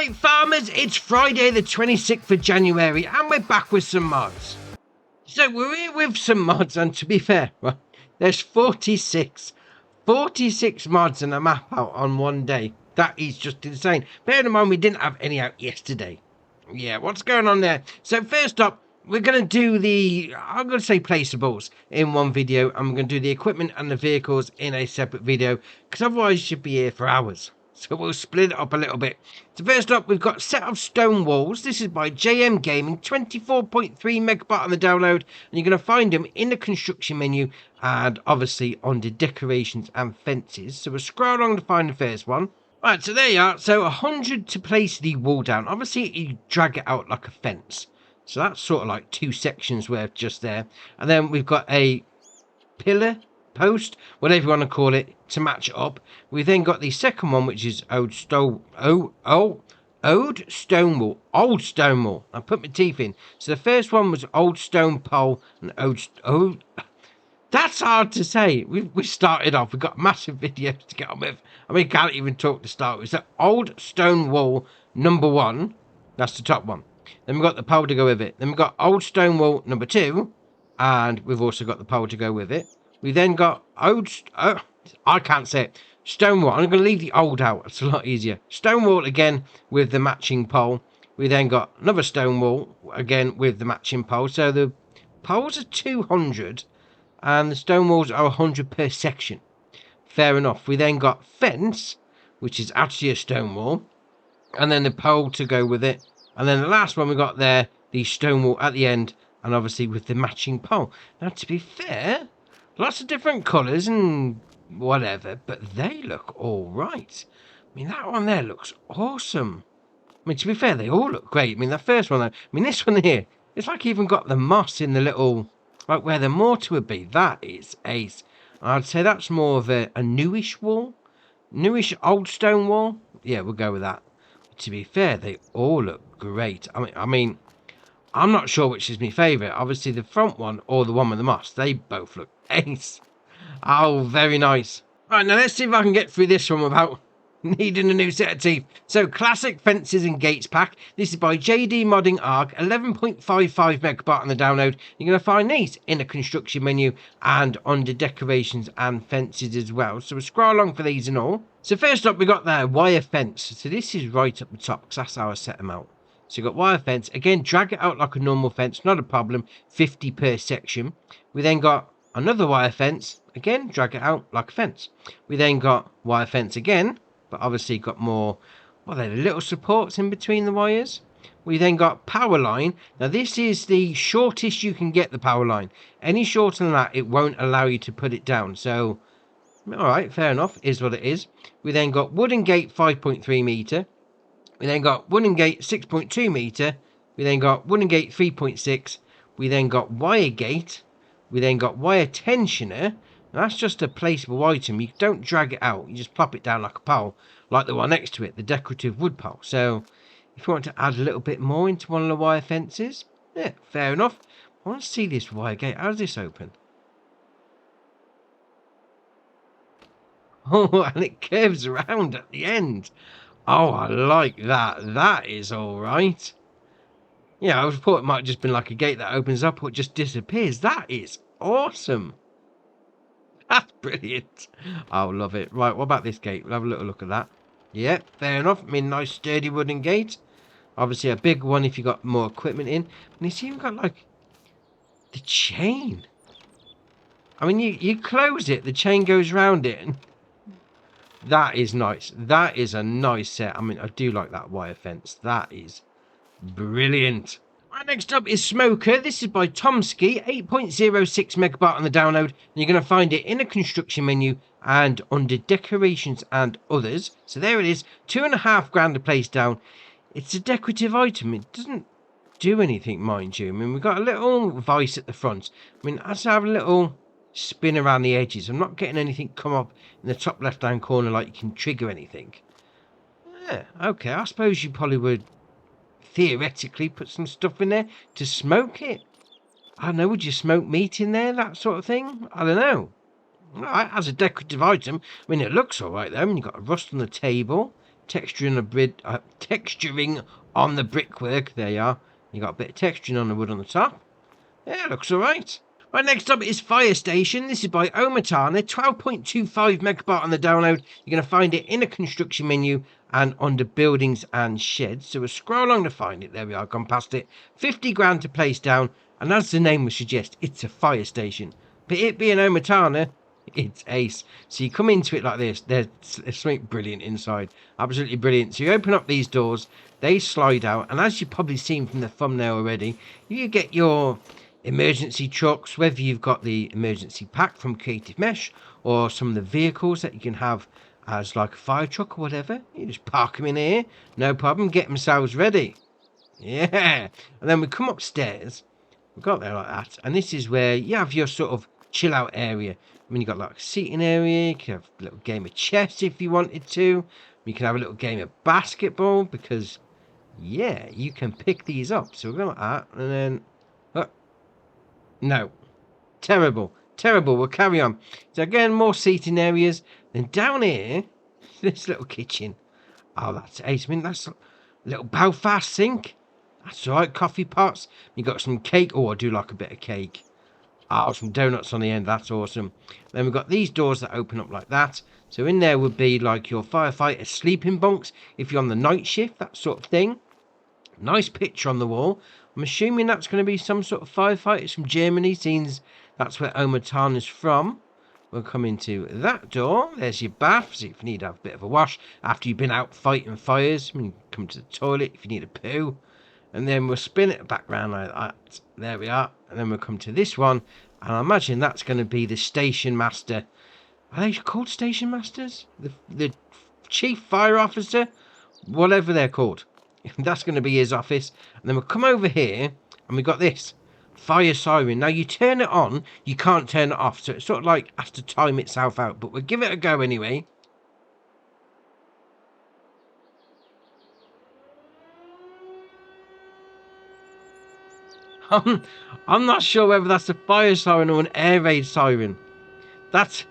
Right, farmers, it's Friday the 26th of January and we're back with some mods. So we're here with some mods, and to be fair, well, there's 46 mods and a map out on one day. That is just insane. Bear in mind we didn't have any out yesterday. Yeah, what's going on there? So first up, we're going to do I'm going to say placeables in one video, and we're going to do the equipment and the vehicles in a separate video, because otherwise you should be here for hours. So we'll split it up a little bit. So first up, we've got Set of Stone Walls. This is by OTG Gaming, 24.3 megabyte on the download. And you're going to find them in the construction menu and obviously on the decorations and fences. So we'll scroll along to find the first one. Right, so there you are. So 100 to place the wall down. Obviously, you drag it out like a fence. So that's sort of like 2 sections worth just there. And then we've got a pillar, post, whatever you want to call it, to match it up. We then got the second one, which is old stone wall. I put my teeth in. So the first one was old stone pole and old. That's hard to say. We started off. We've got massive videos to get on with. I mean, can't even talk to start with. So old stone wall number 1. That's the top one. Then we've got the pole to go with it. Then we've got old stone wall number 2. And we've also got the pole to go with it. We then got I can't say it. Stone wall. I'm going to leave the old out. It's a lot easier. Stone wall again with the matching pole. We then got another stone wall again with the matching pole. So the poles are 200 and the stone walls are 100 per section. Fair enough. We then got fence, which is actually a stone wall, and then the pole to go with it. And then the last one we got there, the stone wall at the end, and obviously with the matching pole. Now, to be fair, lots of different colours and whatever, but they look all right. I mean, that one there looks awesome. I mean, to be fair, they all look great. I mean, the first one, though, I mean, this one here, it's like even got the moss in the little, like where the mortar would be. That is ace. I'd say that's more of a newish wall. Newish old stone wall. Yeah, we'll go with that. But to be fair, they all look great. I mean, I'm not sure which is my favourite. Obviously, the front one or the one with the moss. They both look ace. Oh, very nice. Right, now let's see if I can get through this one without needing a new set of teeth. So, Classic Fences and Gates Pack. This is by JD Modding Arc, 11.55 megabyte on the download. You're going to find these in the construction menu and under decorations and fences as well. So we'll scroll along for these and all. So first up, we got there wire fence. So this is right up the top because that's how I set them out. So you've got wire fence. Again, drag it out like a normal fence, not a problem. 50 per section. We then got another wire fence. Again, drag it out like a fence. We then got wire fence again, but obviously got more, well, they're the little supports in between the wires. We then got power line. Now this is the shortest you can get the power line. Any shorter than that, it won't allow you to put it down. So, alright, fair enough, is what it is. We then got wooden gate 5.3 metre. We then got wooden gate 6.2 metre. We then got wooden gate 3.6. We then got wire gate. We then got wire tensioner. That's just a placeable item. You don't drag it out. You just plop it down like a pole, like the one next to it, the decorative wood pole. So if you want to add a little bit more into one of the wire fences, yeah, fair enough. I want to see this wire gate. How does this open? Oh, and it curves around at the end. Oh, I like that. That is all right. Yeah, I thought it might have just been like a gate that opens up or just disappears. That is awesome. That's brilliant. I'll love it. Right, what about this gate? We'll have a little look at that. Yeah, fair enough. I mean, nice sturdy wooden gate. Obviously a big one if you got more equipment in. And it's even got like the chain. I mean, you close it, the chain goes around it. And that is nice. That is a nice set. I mean, I do like that wire fence. That is brilliant. Right, next up is Smoker. This is by Tomsky, 8.06 megabyte on the download. And you're going to find it in the construction menu and under decorations and others. So there it is, £2.5 to place down. It's a decorative item. It doesn't do anything, mind you. I mean, we've got a little vice at the front. I mean, as I have a little spin around the edges, I'm not getting anything come up in the top left hand corner like you can trigger anything. Yeah, okay, I suppose you probably would theoretically put some stuff in there to smoke it. I don't know, would you smoke meat in there, that sort of thing? I don't know. Right, as a decorative item, I mean, it looks alright though. I mean, you've got a rust on the table. texturing on the brickwork. There you are. You got a bit of texturing on the wood on the top. Yeah, looks alright. Right, next up is Fire Station. This is by Omatana, 12.25 megabyte on the download. You're going to find it in a construction menu and under buildings and sheds. So we'll scroll along to find it. There we are, gone past it. 50 grand to place down. And as the name would suggest, it's a fire station. But it being Omatana, it's ace. So you come into it like this. There's something brilliant inside. Absolutely brilliant. So you open up these doors. They slide out. And as you've probably seen from the thumbnail already, you get your emergency trucks, whether you've got the emergency pack from Creative Mesh or some of the vehicles that you can have as like a fire truck or whatever. You just park them in here, no problem, get themselves ready. Yeah. And then we come upstairs. We got there like that. And this is where you have your sort of chill out area. I mean, you got like a seating area. You can have a little game of chess if you wanted to. You can have a little game of basketball because, yeah, you can pick these up. So we're going like that. And then, no. Terrible. Terrible. We'll carry on. So again, more seating areas. Then down here, this little kitchen. Oh, that's ace. I mean, that's a little Belfast sink. That's alright. Coffee pots. You got some cake. Oh, I do like a bit of cake. Oh, some donuts on the end. That's awesome. Then we've got these doors that open up like that. So in there would be like your firefighter sleeping bunks. If you're on the night shift, that sort of thing. Nice picture on the wall. I'm assuming that's going to be some sort of firefighters from Germany, since that's where Omatana's from. We'll come into that door. There's your bath, so if you need to have a bit of a wash after you've been out fighting fires. I mean, come to the toilet if you need a poo. And then we'll spin it back round like that. There we are. And then we'll come to this one. And I imagine that's going to be the station master. Are they called station masters? The chief fire officer? Whatever they're called. That's going to be his office. And then we'll come over here and we've got this fire siren. Now you turn it on, you can't turn it off, so it sort of like has to time itself out, but we'll give it a go anyway. I'm not sure whether that's a fire siren or an air raid siren. That's,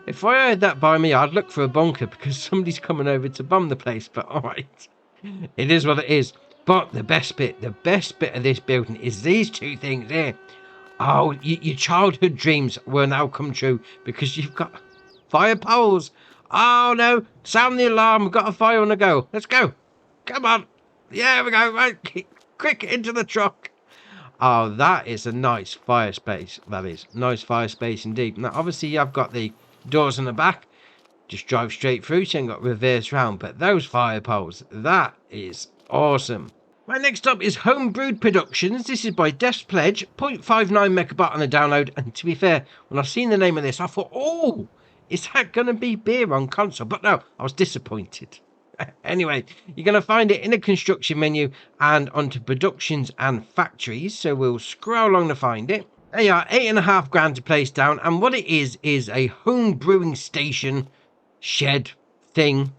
if I heard that by me, I'd look for a bunker because somebody's coming over to bomb the place. But all right. It is what it is. But the best bit of this building is these two things here. Oh, your childhood dreams will now come true because you've got fire poles. Oh no, sound the alarm. We've got a fire on the go. Let's go. Come on. Yeah, we go. Right, quick into the truck. Oh, that is a nice fire space. That is nice fire space indeed. Now, obviously, I've got the doors in the back. Just drive straight through, so you ain't got reverse round. But those fire poles, that is awesome. Right, next up is Homebrewed Productions. This is by Death's Pledge, 0.59 megabyte on the download. And to be fair, when I seen the name of this, I thought, oh, is that going to be beer on console? But no, I was disappointed. Anyway, you're going to find it in a construction menu and onto productions and factories. So we'll scroll along to find it. There you are, 8.5 grand to place down. And what it is a home brewing station shed thing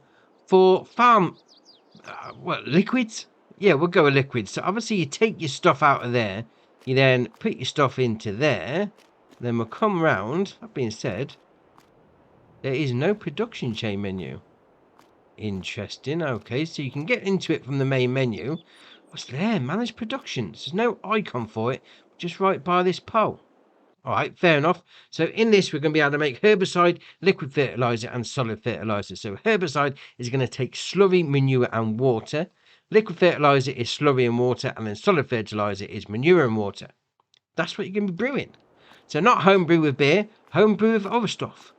for farm liquids. Yeah, we'll go with liquids. So obviously you take your stuff out of there, you then put your stuff into there, then we'll come round. That being said, there is no production chain menu. Interesting. Okay, so you can get into it from the main menu. What's there? Manage productions. There's no icon for it, just right by this pole. All right, fair enough. So in this, we're going to be able to make herbicide, liquid fertilizer, and solid fertilizer. So herbicide is going to take slurry, manure, and water. Liquid fertilizer is slurry and water, and then solid fertilizer is manure and water. That's what you're going to be brewing. So not homebrew with beer, homebrew with other stuff.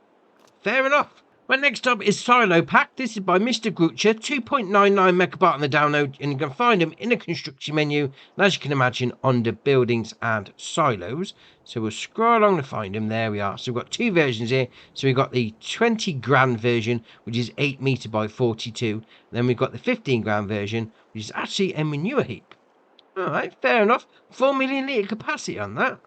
Fair enough. Well, next up is Silo Pack. This is by Mr. Grucher, 2.99 megabyte on the download, and you can find them in a construction menu, and as you can imagine, under buildings and silos. So we'll scroll along to find them. There we are. So we've got two versions here. So we've got the 20 grand version, which is 8 meter by 42. Then we've got the 15 grand version, which is actually a manure heap. All right, fair enough. 4 million litre capacity on that.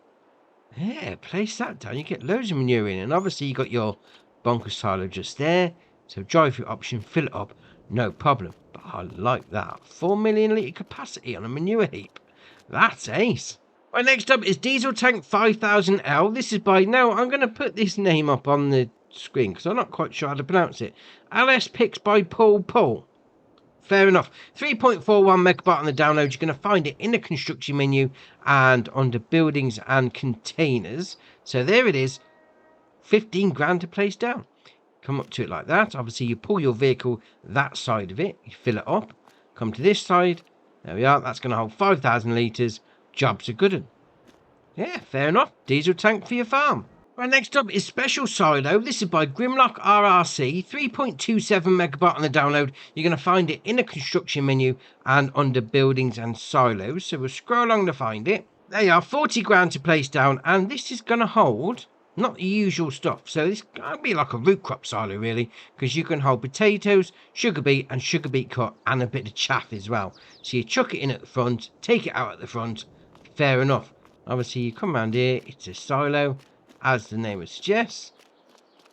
Yeah, place that down. You get loads of manure in, and obviously you got your bunker silo just there, so drive through option, fill it up, no problem. But I like that. 4 million litre capacity on a manure heap. That's ace. Right, next up is Diesel Tank 5000L. This is by, now I'm going to put this name up on the screen because I'm not quite sure how to pronounce it. LS Picks by Paul. fair enough. 3.41 megabyte on the download. You're going to find it in the construction menu and under buildings and containers. So there it is. 15 grand to place down. Come up to it like that. Obviously, you pull your vehicle that side of it. You fill it up. Come to this side. There we are. That's going to hold 5,000 litres. Job's a good one. Yeah, fair enough. Diesel tank for your farm. Right, next up is Special Silo. This is by Grimlock RRC. 3.27 megabyte on the download. You're going to find it in the construction menu and under buildings and silos. So we'll scroll along to find it. There you are, 40 grand to place down. And this is going to hold not the usual stuff. So this can be like a root crop silo, really, because you can hold potatoes, sugar beet and sugar beet cut and a bit of chaff as well. So you chuck it in at the front, take it out at the front. Fair enough. Obviously, you come around here. It's a silo, as the name suggests.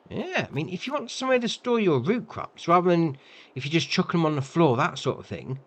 Yeah, I mean, if you want somewhere to store your root crops, rather than if you just chuck them on the floor, that sort of thing,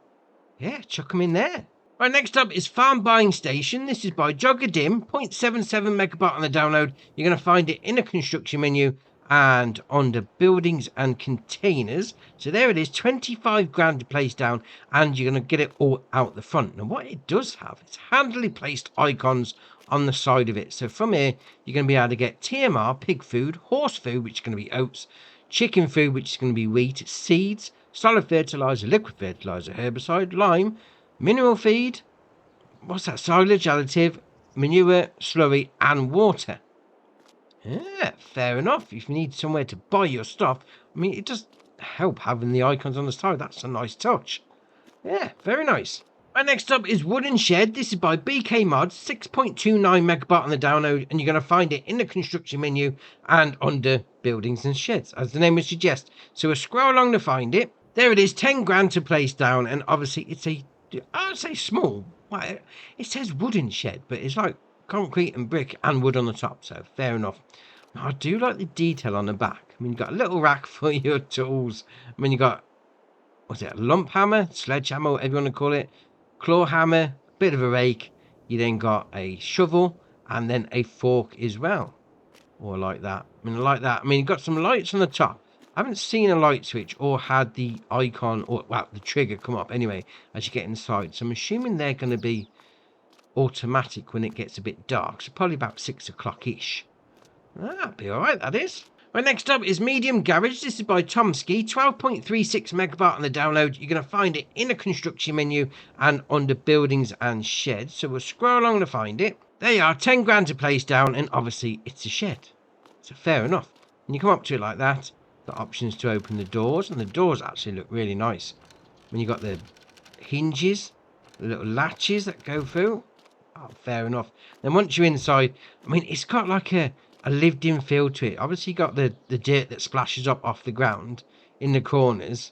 yeah, chuck them in there. Right, next up is Farm Buying Station. This is by Joggadim, 0.77 megabyte on the download. You're going to find it in the construction menu and under buildings and containers. So there it is, 25 grand to place down, and you're going to get it all out the front. Now, what it does have is handily placed icons on the side of it. So from here, you're going to be able to get TMR, pig food, horse food, which is going to be oats, chicken food, which is going to be wheat, seeds, solid fertilizer, liquid fertilizer, herbicide, lime, mineral feed, what's that, silage, additive, manure, slurry, and water. Yeah, fair enough. If you need somewhere to buy your stuff, I mean, it does help having the icons on the side. That's a nice touch. Yeah, very nice. Right, next up is Wooden Shed. This is by BK Mods, 6.29 megabyte on the download, and you're going to find it in the construction menu and under buildings and sheds, as the name would suggest. So we'll scroll along to find it. There it is, 10 grand to place down, and obviously it's a, I would say small. Well, it says wooden shed, but it's like concrete and brick and wood on the top, so fair enough. Now, I do like the detail on the back. I mean, you've got a little rack for your tools. I mean, you've got, what's it, a lump hammer, sledgehammer, whatever you want to call it, claw hammer, bit of a rake. You then got a shovel and then a fork as well. Or like that. I mean, like that. I mean, you've got some lights on the top. I haven't seen a light switch or had the icon or, well, the trigger come up anyway as you get inside. So I'm assuming they're going to be automatic when it gets a bit dark. So probably about 6 o'clock-ish. That'll be alright, that is. Right, next up is Medium Garage. This is by Tomsky, 12.36 megabyte on the download. You're going to find it in the construction menu and under buildings and sheds. So we'll scroll along to find it. There you are, 10 grand to place down, and obviously it's a shed. So fair enough. And you come up to it like that. Got options to open the doors, and the doors actually look really nice. When you've got the hinges, the little latches that go through. Oh, fair enough. Then once you're inside, I mean, it's got like a lived-in feel to it. Obviously, you got the dirt that splashes up off the ground in the corners.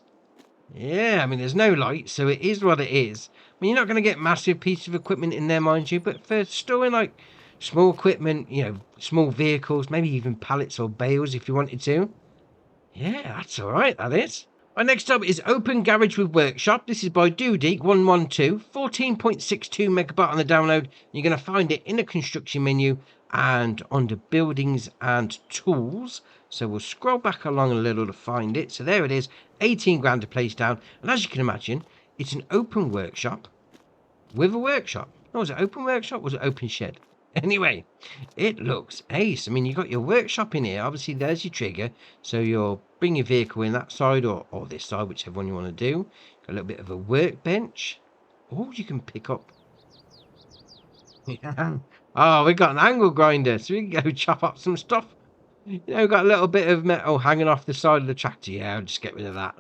Yeah, I mean, there's no light, so it is what it is. I mean, you're not going to get massive pieces of equipment in there, mind you, but for storing, like, small equipment, you know, small vehicles, maybe even pallets or bales if you wanted to. Yeah, that's all right, that is. Right, next up is Open Garage with Workshop. This is by Dudeek112, 14.62 megabyte on the download. You're going to find it in the construction menu and under buildings and tools. So we'll scroll back along a little to find it. So there it is, 18 grand to place down. And as you can imagine, it's an open workshop with a workshop. Oh, was it open workshop? Was it open shed? Anyway, it looks ace. I mean, you've got your workshop in here. Obviously, there's your trigger. So you'll bring your vehicle in that side or this side, whichever one you want to do. Got a little bit of a workbench. Oh, you can pick up. Yeah. Oh, we got an angle grinder, so we can go chop up some stuff. You know, we've got a little bit of metal hanging off the side of the tractor. Yeah, I'll just get rid of that.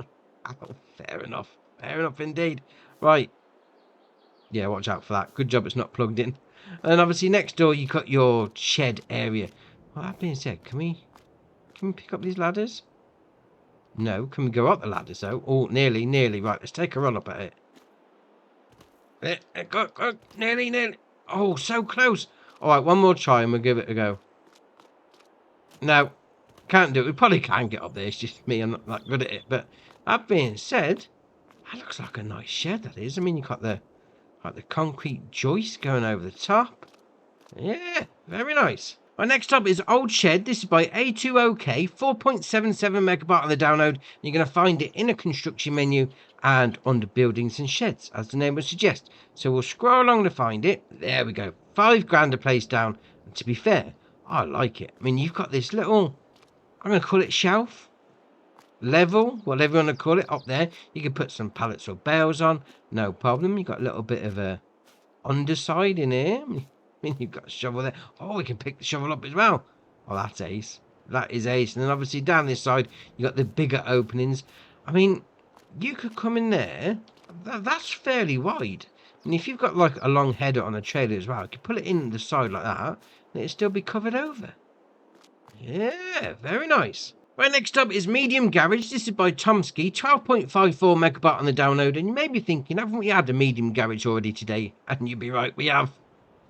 Oh, fair enough. Fair enough indeed. Right. Yeah, watch out for that. Good job it's not plugged in. And obviously next door you got your shed area. Well, that being said, can we pick up these ladders? No. Can we go up the ladders though? Oh, nearly. Right, let's take a run up at it. Go. Nearly. Oh, so close. All right, one more try and we'll give it a go. No, can't do it. We probably can get up there. It's just me. I'm not that good at it. But that being said, that looks like a nice shed, that is. I mean, you've got the concrete joist going over the top. Yeah, very nice. Right, next up is Old Shed. This is by A2OK, 4.77 megabyte on the download. You're going to find it in a construction menu and under buildings and sheds, as the name would suggest. So we'll scroll along to find it. There we go. £5 a place down. And to be fair, I like it. I mean, you've got this little, I'm going to call it shelf, level, whatever you want to call it, up there. You can put some pallets or bales on, no problem. You've got a little bit of a underside in here. I mean, you've got a shovel there. Oh, we can pick the shovel up as well. Oh, that's ace. That is ace. And then obviously down this side, you got the bigger openings. I mean, you could come in there. That's fairly wide. And if you've got like a long header on a trailer as well, you could put it in the side like that, and it'd still be covered over. Yeah, very nice. Right, next up is Medium Garage. This is by Tomsky, 12.54 megabyte on the download. And you may be thinking, haven't we had a Medium Garage already today? And you'd be right, we have.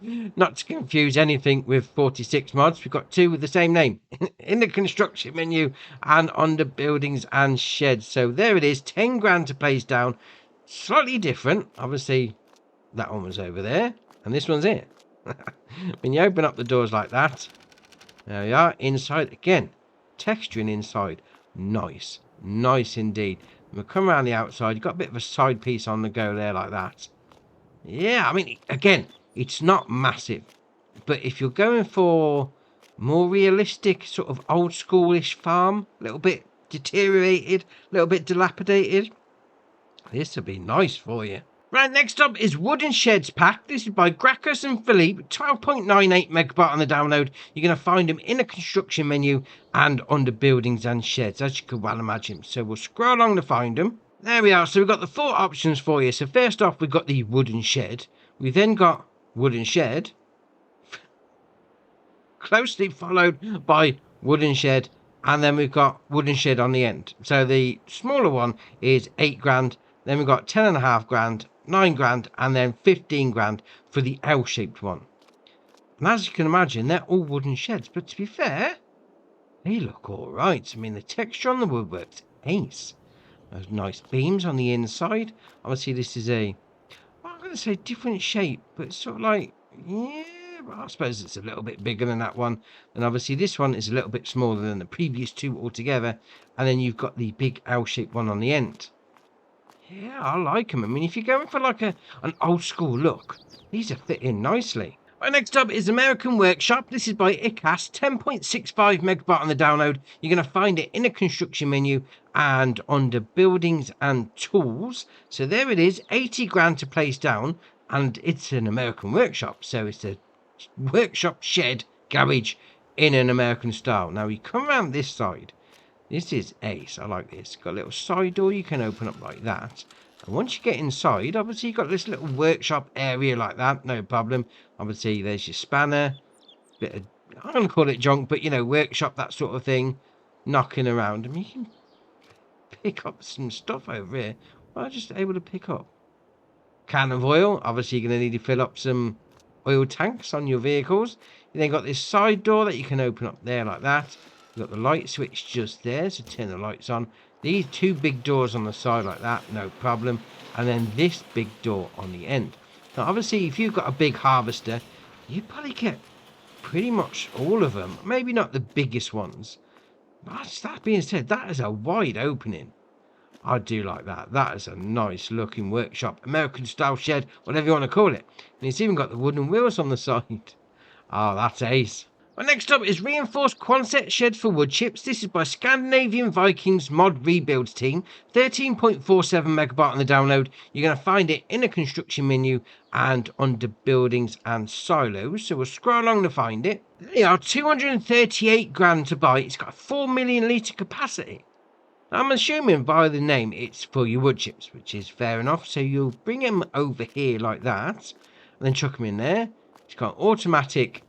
Not to confuse anything with 46 mods, we've got two with the same name in the construction menu and under buildings and sheds. So there it is, 10 grand to place down. Slightly different. Obviously, that one was over there, and this one's here. When you open up the doors like that, there we are, inside again. Texturing inside, nice indeed. And we'll come around the outside, you've got a bit of a side piece on the go there like that. Yeah, I mean, again, it's not massive, but if you're going for more realistic, sort of old schoolish farm, a little bit deteriorated, a little bit dilapidated, this would be nice for you. Right, next up is Wooden Sheds Pack. This is by Gracchus and Philippe, 12.98 megabyte on the download. You're going to find them in the construction menu and under buildings and sheds, as you could well imagine. So we'll scroll along to find them. There we are. So we've got the 4 options for you. So first off, we've got the wooden shed. We then got wooden shed, closely followed by wooden shed, and then we've got wooden shed on the end. So the smaller one is 8 grand. Then we've got 10.5 grand, 9 grand, and then 15 grand for the L-shaped one. And as you can imagine, they're all wooden sheds. But to be fair, they look all right. I mean, the texture on the woodwork's ace. Those nice beams on the inside. Obviously, this is a, well, I'm going to say different shape, but it's sort of like, yeah, well, I suppose it's a little bit bigger than that one. And obviously, this one is a little bit smaller than the previous two altogether. And then you've got the big L-shaped one on the end. Yeah, I like them. I mean, if you're going for like an old school look, these are fit in nicely. Right, next up is American Workshop. This is by ICAS, 10.65 megabyte on the download. You're going to find it in the construction menu and under buildings and tools. So there it is, 80 grand to place down, and it's an American Workshop. So it's a workshop shed garage in an American style. Now we come around this side. This is ace. I like this. Got a little side door you can open up like that. And once you get inside, obviously you've got this little workshop area like that. No problem. Obviously there's your spanner. Bit of, I'm going to call it junk, but you know, workshop, that sort of thing. Knocking around. I mean, you can pick up some stuff over here. Well, I'm just able to pick up. Can of oil. Obviously you're going to need to fill up some oil tanks on your vehicles. You then got this side door that you can open up there like that. You've got the light switch just there, so turn the lights on. These 2 big doors on the side like that, no problem. And then this big door on the end. Now obviously if you've got a big harvester, you probably get pretty much all of them. Maybe not the biggest ones. But that being said, that is a wide opening. I do like that. That is a nice looking workshop. American style shed, whatever you want to call it. And it's even got the wooden wheels on the side. Oh, that's ace. Well, next up is Reinforced Quonset Shed for Wood Chips. This is by Scandinavian Vikings Mod Rebuilds Team. 13.47 megabyte on the download. You're going to find it in the construction menu and under buildings and silos. So we'll scroll along to find it. They are 238 grand to buy. It's got a 4 million litre capacity. I'm assuming by the name it's for your wood chips, which is fair enough. So you'll bring them over here like that and then chuck them in there. It's got automatic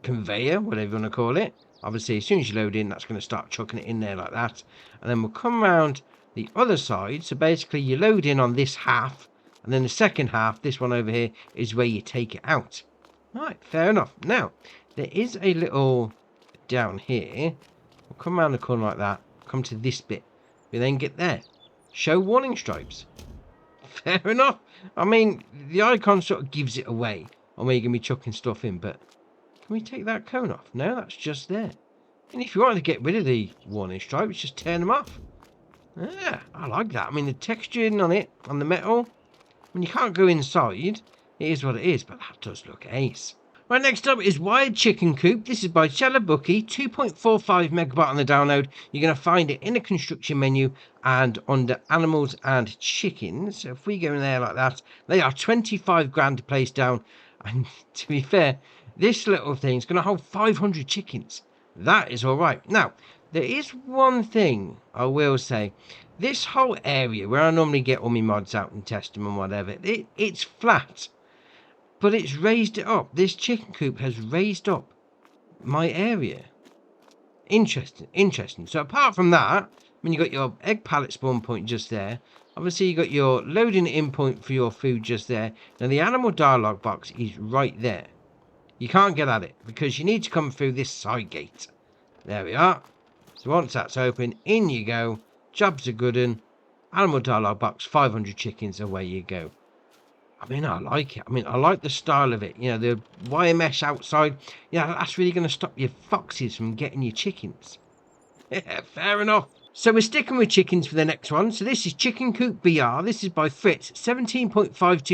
conveyor, whatever you want to call it. Obviously as soon as you load in, that's going to start chucking it in there like that, and then we'll come around the other side. So basically you load in on this half, and then the second half, this one over here, is where you take it out. Right, fair enough. Now there is a little down here. We'll come around the corner like that, come to this bit, we then get there, show warning stripes. Fair enough. I mean, the icon sort of gives it away on where you're going to be chucking stuff in, but can we take that cone off? No, that's just there. And if you want to get rid of the warning stripes, just turn them off. Yeah, I like that. I mean, the texturing on it, on the metal, when you can't go inside, it is what it is, but that does look ace. Right, next up is Wired Chicken Coop. This is by Bookie, 2.45 megabyte on the download. You're going to find it in the construction menu and under animals and chickens. So if we go in there like that, they are 25 grand to place down. And to be fair, this little thing's going to hold 500 chickens. That is all right. Now, there is one thing I will say. This whole area where I normally get all my mods out and test them and whatever, it's flat. But it's raised it up. This chicken coop has raised up my area. Interesting, interesting. So apart from that, when you got your egg pallet spawn point just there, obviously you got your loading in point for your food just there. Now the animal dialogue box is right there. You can't get at it because you need to come through this side gate. There we are. So once that's open, in you go. Job's a good one. Animal dialogue box, 500 chickens, away you go. I mean, I like it. I mean, I like the style of it. You know, the wire mesh outside. Yeah, that's really going to stop your foxes from getting your chickens. Yeah, fair enough. So we're sticking with chickens for the next one. So this is Chicken Coop BR. This is by Fritz. 17.52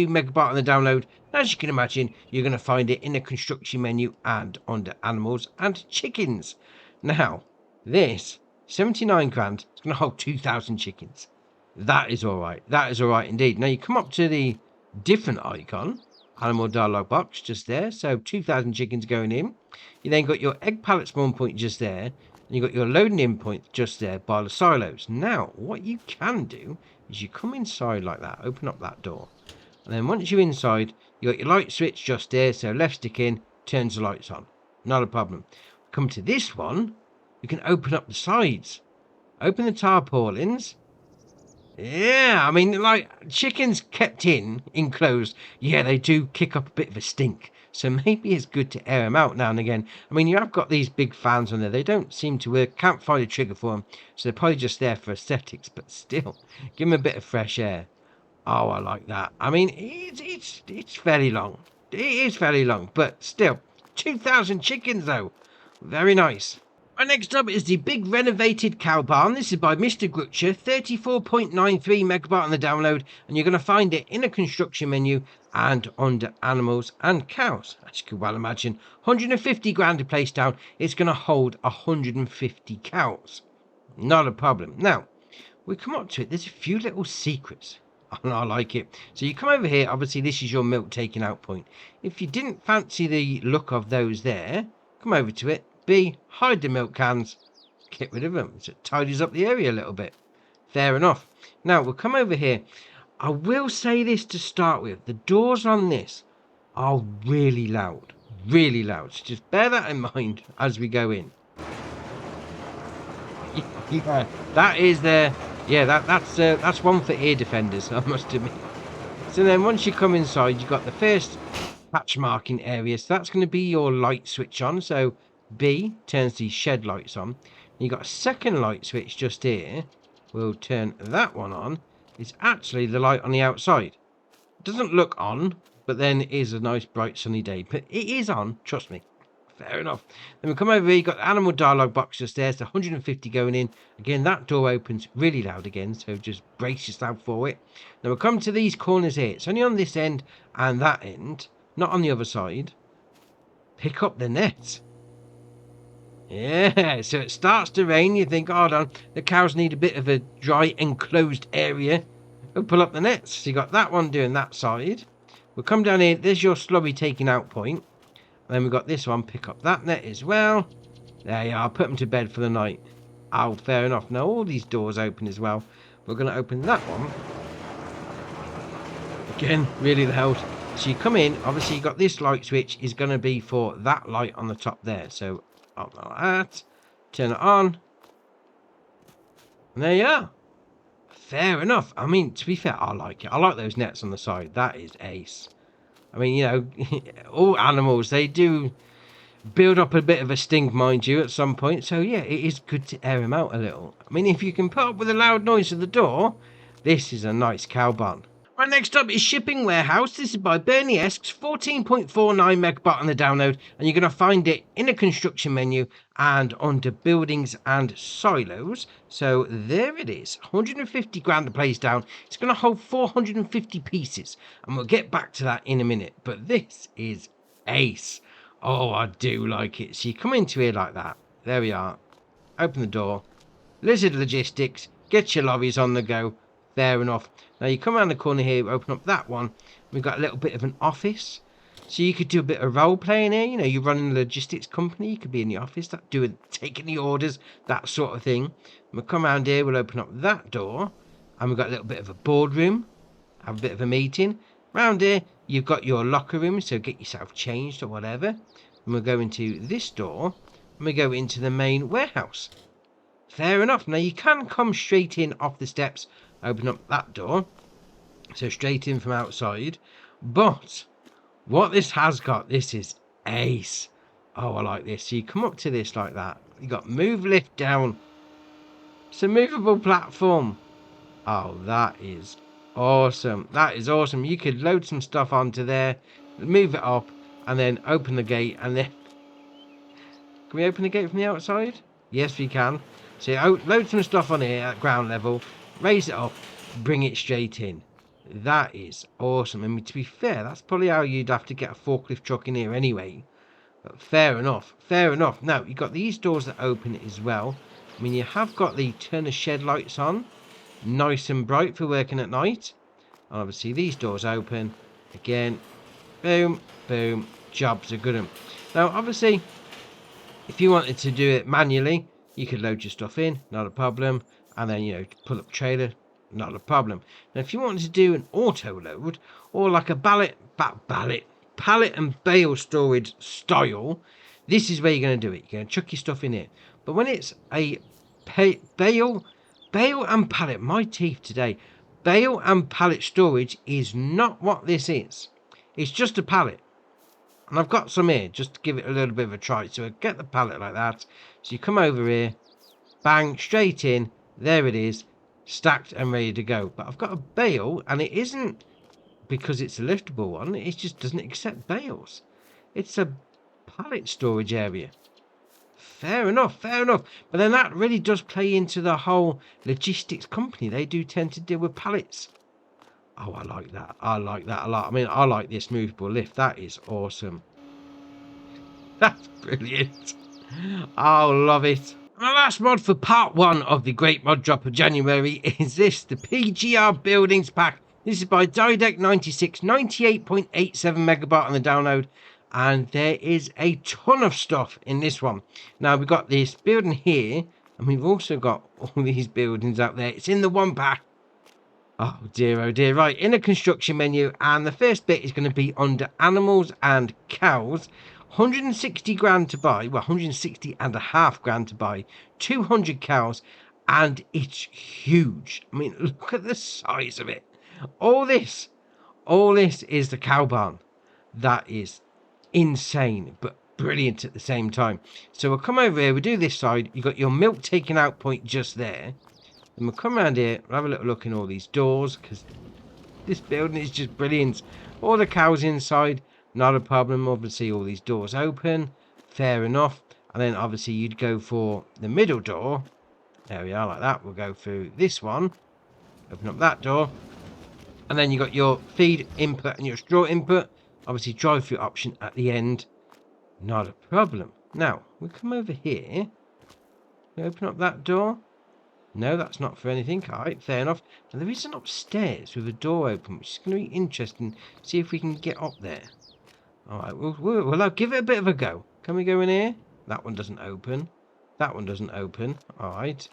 megabyte on the download. As you can imagine, you're going to find it in the construction menu and under animals and chickens. Now, this 79 grand is going to hold 2,000 chickens. That is all right. That is all right indeed. Now you come up to the different icon, animal dialogue box just there, so 2,000 chickens going in. You then got your egg pallet spawn point just there, and you got your loading in point just there by the silos. Now what you can do is you come inside like that, open up that door, and then once you're inside, you got your light switch just there, so left stick in turns the lights on, not a problem. Come to this one, you can open up the sides, open the tarpaulins. Yeah, I mean, like, chickens kept enclosed, yeah, they do kick up a bit of a stink. So maybe it's good to air them out now and again. I mean, you have got these big fans on there. They don't seem to work. Can't find a trigger for them. So they're probably just there for aesthetics. But still, give them a bit of fresh air. Oh, I like that. I mean, it's fairly long. It is fairly long. But still, 2,000 chickens, though. Very nice. Right, next up is the big renovated cow barn. This is by Mr. Grutcher, 34.93 megabyte on the download, and you're going to find it in a construction menu and under animals and cows. As you can well imagine, 150 grand to place down. It's going to hold 150 cows. Not a problem. Now, we come up to it. There's a few little secrets. And I like it. So you come over here. Obviously, this is your milk taking out point. If you didn't fancy the look of those there, come over to it. B, hide the milk cans, get rid of them, so it tidies up the area a little bit. Fair enough. Now, we'll come over here. I will say this to start with. The doors on this are really loud. Really loud. So just bear that in mind as we go in. Yeah, that is there. Yeah, that's one for ear defenders, I must admit. So then once you come inside, you've got the first patch marking area. So that's going to be your light switch on. So B turns the shed lights on. You got a second light switch just here. We'll turn that one on. It's actually the light on the outside. It doesn't look on, but then it is a nice bright sunny day. But it is on, trust me. Fair enough. Then we come over here, you got the animal dialogue box just there. It's 150 going in. Again, that door opens really loud again, so just brace yourself for it. Now we'll come to these corners here. It's only on this end and that end, not on the other side. Pick up the net. Yeah, so it starts to rain. You think, hold on, the cows need a bit of a dry enclosed area. We'll pull up the nets. So you got that one doing that side. We'll come down here. There's your slurry taking out point. And then we've got this one. Pick up that net as well. There you are. Put them to bed for the night. Oh, fair enough. Now all these doors open as well. We're going to open that one. Again, really loud. So you come in. Obviously, you got this light switch is going to be for that light on the top there. So up like that, turn it on, and there you are. Fair enough. I mean, to be fair, I like it. I like those nets on the side. That is ace. I mean, you know, all animals, they do build up a bit of a stink, mind you, at some point. So yeah, it is good to air them out a little. I mean, if you can put up with the loud noise of the door, this is a nice cow barn. Right, next up is Shipping Warehouse. This is by Bernie Esks, 14.49 megabyte on the download, and you're going to find it in a construction menu and under buildings and silos. So there it is, 150 grand to place down. It's going to hold 450 pieces, and we'll get back to that in a minute. But this is ace. Oh, I do like it. So you come into here like that. There we are. Open the door. Lizard Logistics. Get your lorries on the go. Fair enough. Now you come around the corner here, open up that one. We've got a little bit of an office. So you could do a bit of role playing here. You know, you're running a logistics company. You could be in the office, taking the orders, that sort of thing. And we'll come around here, we'll open up that door. And we've got a little bit of a boardroom. Have a bit of a meeting. Round here, you've got your locker room, so get yourself changed or whatever. And we'll go into this door. And we go into the main warehouse. Fair enough. Now you can come straight in off the steps. Open up that door, so straight in from outside. But what this has got, this is ace. Oh, I like this. So you come up to this like that. You got move lift down. It's a movable platform. Oh, that is awesome. That is awesome. You could load some stuff onto there, move it up, and then open the gate. And then can we open the gate from the outside? Yes, we can. So load some stuff on here at ground level. Raise it up, bring it straight in. That is awesome. I mean, to be fair, that's probably how you'd have to get a forklift truck in here anyway. But fair enough, fair enough. Now, you've got these doors that open as well. I mean, you have got the Turner shed lights on. Nice and bright for working at night. And obviously, these doors open. Again, boom, boom. Jobs are good. Now, obviously, if you wanted to do it manually, you could load your stuff in, not a problem. And then, you know, pull up trailer, not a problem. Now, if you wanted to do an auto load or like a pallet and bale storage style, this is where you're going to do it. You're going to chuck your stuff in here. But when it's a bale and pallet, my teeth today, bale and pallet storage is not what this is. It's just a pallet. And I've got some here just to give it a little bit of a try. So I get the pallet like that. So you come over here, bang, straight in. There it is, stacked and ready to go. But I've got a bale, and it isn't because it's a liftable one. It just doesn't accept bales. It's a pallet storage area. Fair enough, fair enough. But then that really does play into the whole logistics company. They do tend to deal with pallets. Oh, I like that. I like that a lot. I mean, I like this movable lift. That is awesome. That's brilliant. I love it. The last mod for part 1 of the Great Mod Drop of January is this, the PGR Buildings Pack. This is by Didek96, 98.87 megabyte on the download, and there is a ton of stuff in this one. Now, we've got this building here, and we've also got all these buildings out there. It's in the one pack. Oh dear, right, in a construction menu, and the first bit is going to be under animals and cows. 160 grand to buy, well, 160 and a half grand to buy, 200 cows, and it's huge. I mean, look at the size of it. All this is the cow barn. That is insane, but brilliant at the same time. So we'll come over here, we'll do this side. You've got your milk taking out point just there. Then we'll come around here, we'll have a little look in all these doors, because this building is just brilliant. All the cows inside. Not a problem. Obviously, all these doors open. Fair enough. And then, obviously, you'd go for the middle door. There we are, like that. We'll go through this one. Open up that door. And then you got your feed input and your straw input. Obviously, drive-through option at the end. Not a problem. Now, we come over here. We open up that door. No, that's not for anything. All right, fair enough. Now, there is an upstairs with a door open, which is going to be interesting. See if we can get up there. All right, we'll give it a bit of a go. Can we go in here? That one doesn't open. That one doesn't open. All right.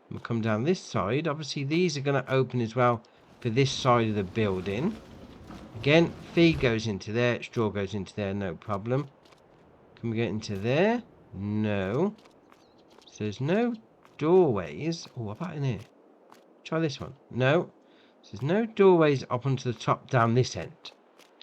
We'll come down this side. Obviously, these are going to open as well for this side of the building. Again, feed goes into there. Straw goes into there. No problem. Can we get into there? No. So there's no doorways. Oh, what about in here? Try this one. No. So there's no doorways up onto the top down this end.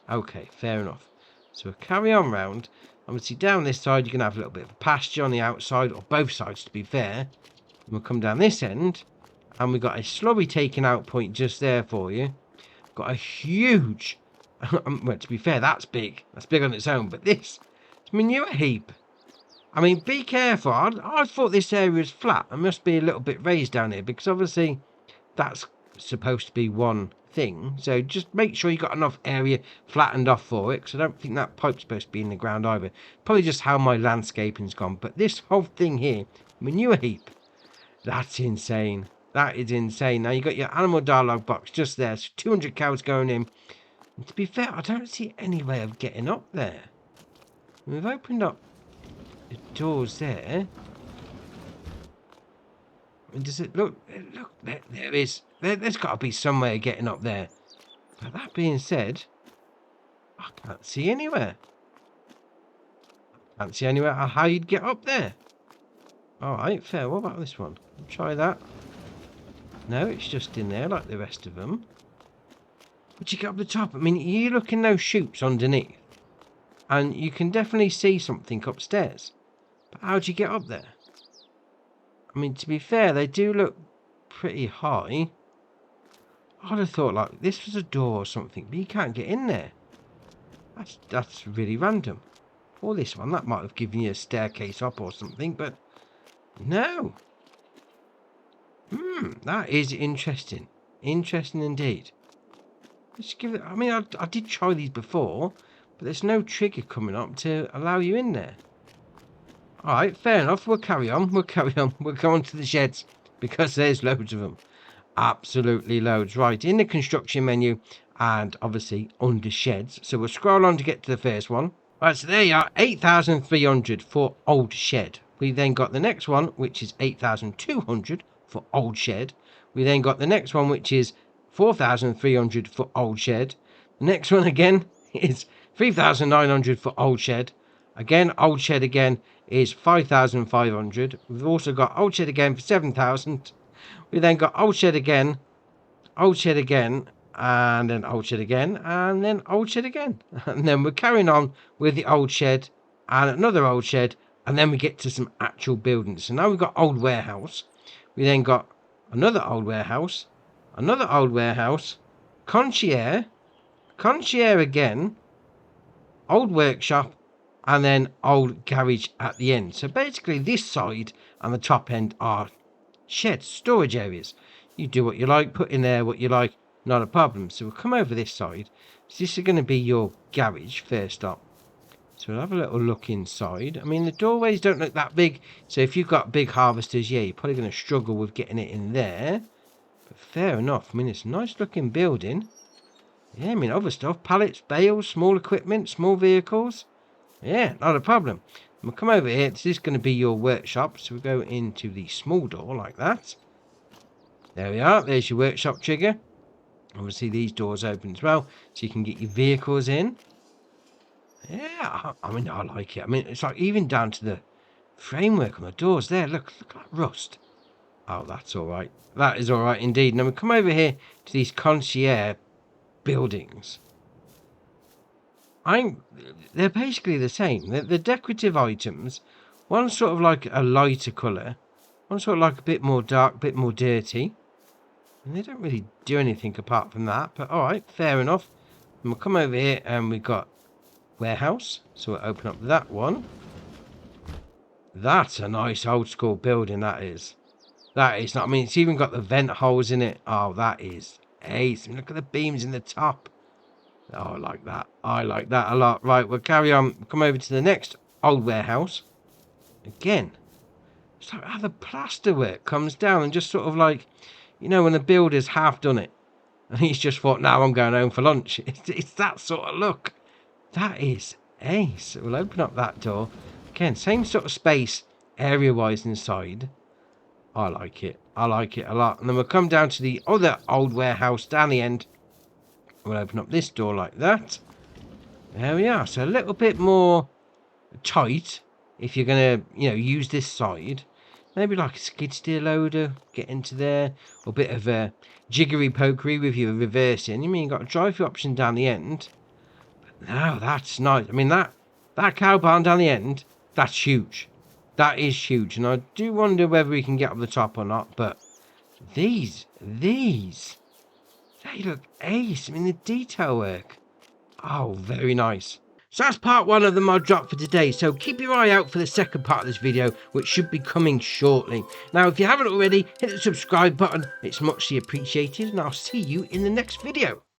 Okay, fair enough. So we'll carry on round. Obviously down this side you're going to have a little bit of pasture on the outside, or both sides to be fair. And we'll come down this end, and we've got a slurry taking out point just there for you. got a huge, well, to be fair, that's big. That's big on its own. But this, it's manure heap. I mean, be careful. I thought this area was flat. It must be a little bit raised down here, because obviously that's supposed to be one thing. So just make sure you got enough area flattened off for it, because I don't think that pipe's supposed to be in the ground either. Probably just how my landscaping's gone. But this whole thing here, manure heap, that's insane. That is insane. Now you got your animal dialogue box just there. So 200 cows going in. And to be fair, I don't see any way of getting up there. We've opened up the doors there. And does it look? Look, there is. There's got to be some way of getting up there. But that being said, I can't see anywhere. Can't see anywhere how you'd get up there. Alright, fair. What about this one? Try that. No, it's just in there like the rest of them. But you get up the top. I mean, you look in those chutes underneath, and you can definitely see something upstairs. But how do you get up there? I mean, to be fair, they do look pretty high. I'd have thought like this was a door or something, but you can't get in there. That's really random. Or this one, that might have given you a staircase up or something, but no. That is interesting. Interesting indeed. Let's give it. I mean, I did try these before, but there's no trigger coming up to allow you in there. Alright, fair enough. We'll carry on. We'll go on to the sheds, because there's loads of them. Absolutely loads. Right, in the construction menu, and obviously under sheds. So we'll scroll on to get to the first one. Right, so there you are. 8,300 for old shed. We then got the next one, which is 8,200 for old shed. We then got the next one, which is 4,300 for old shed. The next one again is 3,900 for old shed. Again, old shed again is 5,500. We've also got old shed again for 7,000. We then got old shed again, and then old shed again, and then old shed again. And then we're carrying on with the old shed and another old shed, and then we get to some actual buildings. So now we've got old warehouse. We then got another old warehouse, concierge again, old workshop, and then old garage at the end. So basically this side and the top end are sheds, storage areas. You do what you like, put in there what you like, not a problem. So we'll come over this side. So this is going to be your garage first up. So we'll have a little look inside. I mean, the doorways don't look that big, so if you've got big harvesters, yeah, you're probably going to struggle with getting it in there. But fair enough. I mean, it's a nice looking building. Yeah, I mean, other stuff, pallets, bales, small equipment, small vehicles. Yeah, not a problem. We'll come over here. This is going to be your workshop. So we'll go into the small door like that. There we are. There's your workshop trigger. Obviously, these doors open as well, so you can get your vehicles in. Yeah, I mean, I like it. I mean, it's like even down to the framework on the doors there. Look at that rust. Oh, that's all right. That is all right indeed. Now we come over here to these concierge buildings. They're basically the same. They're decorative items. One's sort of like a lighter colour. One's sort of like a bit more dark, a bit more dirty. And they don't really do anything apart from that. But all right, fair enough. And we'll come over here and we've got warehouse. So we'll open up that one. That's a nice old school building, that is. That is not, I mean, it's even got the vent holes in it. Oh, that is ace. I mean, look at the beams in the top. Oh, I like that. I like that a lot. Right, we'll carry on. We'll come over to the next old warehouse. Again, it's like how the plaster work comes down and just sort of like, you know, when the builder's half done it. And he's just thought, now I'm going home for lunch. It's that sort of look. That is ace. We'll open up that door. Again, same sort of space area-wise inside. I like it. I like it a lot. And then we'll come down to the other old warehouse down the end. We'll open up this door like that. There we are. So a little bit more tight if you're going to, you know, use this side. Maybe like a skid steer loader, get into there. Or a bit of a jiggery pokery with your reversing. I mean, you've got a drive option down the end. But no, that's nice. I mean, that cow barn down the end, that's huge. That is huge. And I do wonder whether we can get up the top or not. But these, They look ace. I mean, the detail work. Oh, very nice. So that's part one of the mod drop for today. So keep your eye out for the second part of this video, which should be coming shortly. Now, if you haven't already, hit the subscribe button. It's muchly appreciated, and I'll see you in the next video.